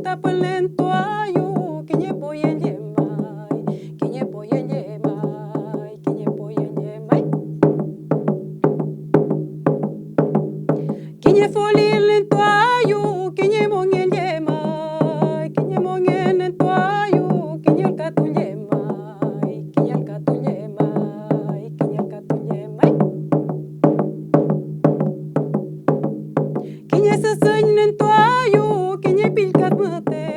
tapalen toayu kiñe poyen yemay kiñe poyen yemay kiñe poyen yemay kiñe folin toayu kiñe mongen yemay kiñe mongen toayu kiñe katun yemay kiñe katun yemay kiñe katun yemay kiñe sasañ toayu kiñe pilkat mate